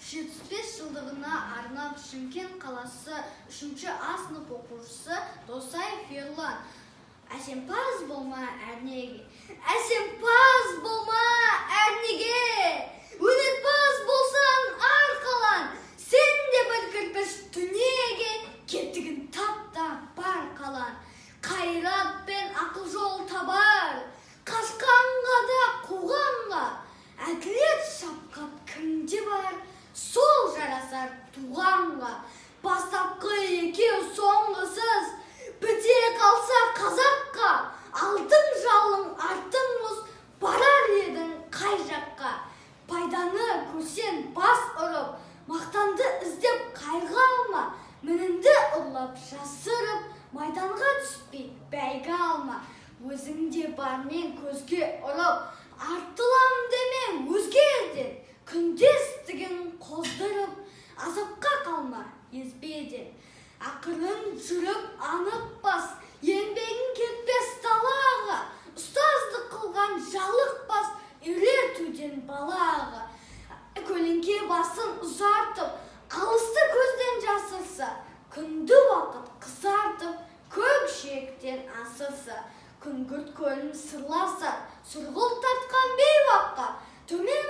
75 жылдығына арнап Шымкент қаласы 3-ші А сынып оқушысы Досаев Ерлан. Әсемпаз болма әрнеге, әсемпаз болма әрнеге, өнерпаз болсаң арқалан, сен де бір кірпіш дүниеге, кетігін тапта бар қалан. Қайрат пен ақыл жол табар, қашқанға да қуғанға, әділет шапқат кімде бар, сол жарасар туғанға. Бастапқы екеу соңғысыз, біте қалса қазаққа, алдың жалың артың мұз, барар едің қай жаққа. Пайданы көрсен бас ұрып, мақтанды іздеп қайғы алма, мініңді ұрлап жасырып, майданға түспей бәйгі алма. Өзіңде бармен көзге ұрып, артылам деме өзгеден, күндестігін қоздырып, азапқа қалма езбеден. Ақырын жүріп анық бас, еңбегін кетпес талаға, ұстаздық қылған жалық бас, үйретуден балаға. Көлеңке басын ұзартып, алысты көзден жасырса, күнді уақыт қызартып, көкжиектен асырса, күңгірт көлін сырласа, сұрғылт тартқан бейуаққа, төмен